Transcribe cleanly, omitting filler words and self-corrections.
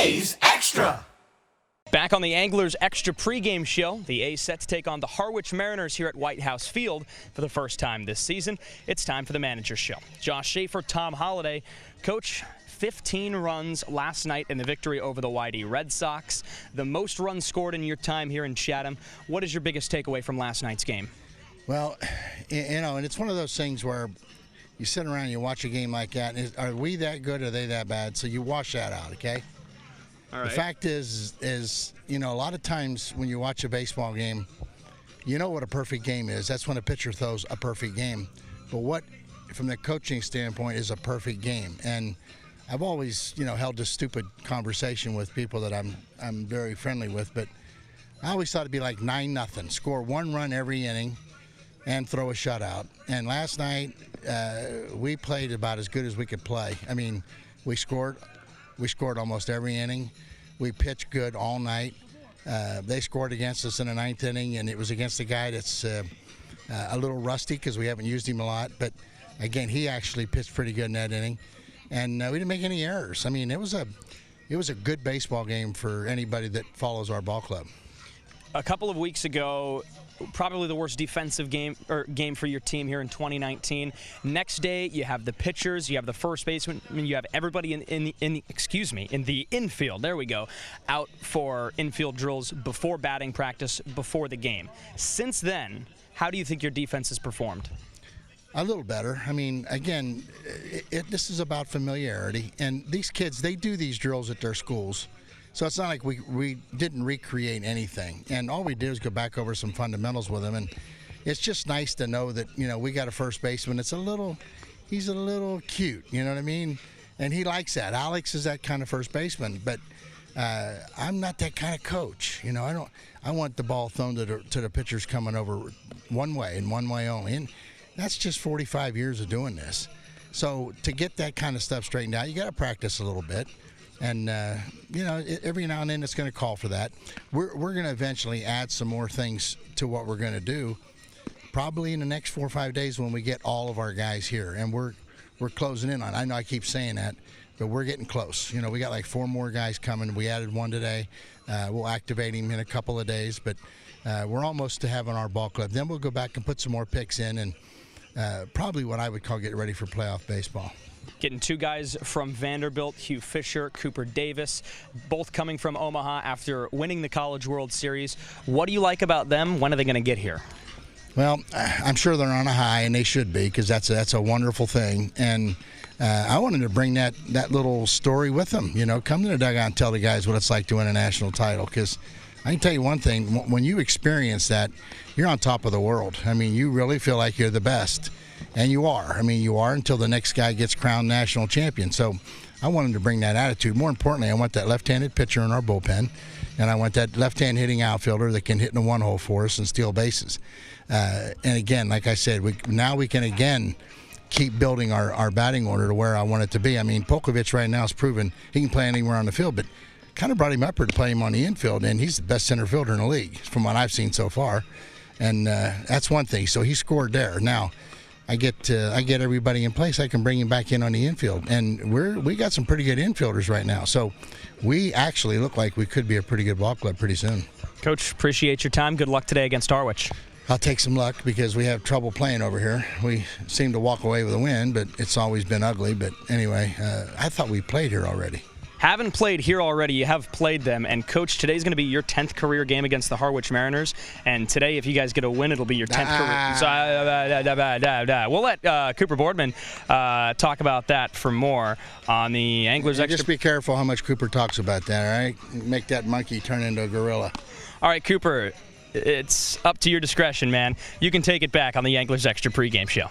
A's Extra. Back on the Anglers Extra pregame show, the A's set to take on the Harwich Mariners here at White House Field for the first time this season. It's time for the manager's show. Josh Schaefer, Tom Holliday. Coach, 15 runs last night in the victory over the YD Red Sox. The most runs scored in your time here in Chatham. What is your biggest takeaway from last night's game? Well, and it's one of those things where you sit around and you watch a game like that, and are we that good or are they that bad? So you wash that out, okay? All right. The fact is, a lot of times when you watch a baseball game, you know what a perfect game is. That's when a pitcher throws a perfect game. But what, from the coaching standpoint, is a perfect game? And I've always, held this stupid conversation with people that I'm very friendly with, but I always thought it'd be like 9-0. Score one run every inning and throw a shutout. And last night, we played about as good as we could play. I mean, we scored almost every inning. We pitched good all night. They scored against us in the ninth inning, and it was against a guy that's a little rusty because we haven't used him a lot. But, again, he actually pitched pretty good in that inning. And we didn't make any errors. I mean, it was a good baseball game for anybody that follows our ball club. A couple of weeks ago, probably the worst defensive game for your team here in 2019. Next day, you have the pitchers, you have the first baseman, you have everybody in the infield. There we go, out for infield drills before batting practice, before the game. Since then, how do you think your defense has performed? A little better. I mean, again, this is about familiarity, and these kids, they do these drills at their schools. So it's not like we didn't recreate anything. And all we did was go back over some fundamentals with them. And it's just nice to know that, we got a first baseman. He's a little cute, you know what I mean? And he likes that. Alex is that kind of first baseman. But I'm not that kind of coach. I want the ball thrown to the pitchers coming over one way and one way only. And that's just 45 years of doing this. So to get that kind of stuff straightened out, you got to practice a little bit. And, every now and then it's going to call for that. We're going to eventually add some more things to what we're going to do, probably in the next 4 or 5 days when we get all of our guys here. And we're closing in on it. I know I keep saying that, but we're getting close. We got like 4 more guys coming. We added one today. We'll activate him in a couple of days. But we're almost to having our ball club. Then we'll go back and put some more picks in and probably what I would call get ready for playoff baseball. Getting 2 guys from Vanderbilt, Hugh Fisher, Cooper Davis, both coming from Omaha after winning the College World Series. What do you like about them? When are they going to get here? Well, I'm sure they're on a high, and they should be, because that's a wonderful thing. And I wanted to bring that little story with them. Come to the dugout and tell the guys what it's like to win a national title, because I can tell you one thing. When you experience that, you're on top of the world. I mean, you really feel like you're the best. And you are. I mean, you are until the next guy gets crowned national champion. So I wanted to bring that attitude. More importantly, I want that left-handed pitcher in our bullpen, and I want that left-hand hitting outfielder that can hit in the one-hole for us and steal bases. And again, like I said, we can again keep building our batting order to where I want it to be. I mean, Polkovich right now has proven he can play anywhere on the field, but kind of brought him up here to play him on the infield, and he's the best center fielder in the league from what I've seen so far. And that's one thing. So he scored there. Now, I get everybody in place. I can bring him back in on the infield, and we got some pretty good infielders right now. So we actually look like we could be a pretty good ball club pretty soon. Coach, appreciate your time. Good luck today against Harwich. I'll take some luck because we have trouble playing over here. We seem to walk away with a win, but it's always been ugly. But anyway, I thought we played here already. Haven't played here already. You have played them. And, Coach, today's going to be your 10th career game against the Harwich Mariners. And today, if you guys get a win, it'll be your 10th career. So, we'll let Cooper Boardman talk about that for more on the Anglers Extra. Just be careful how much Cooper talks about that, all right? Make that monkey turn into a gorilla. All right, Cooper, it's up to your discretion, man. You can take it back on the Anglers Extra pregame show.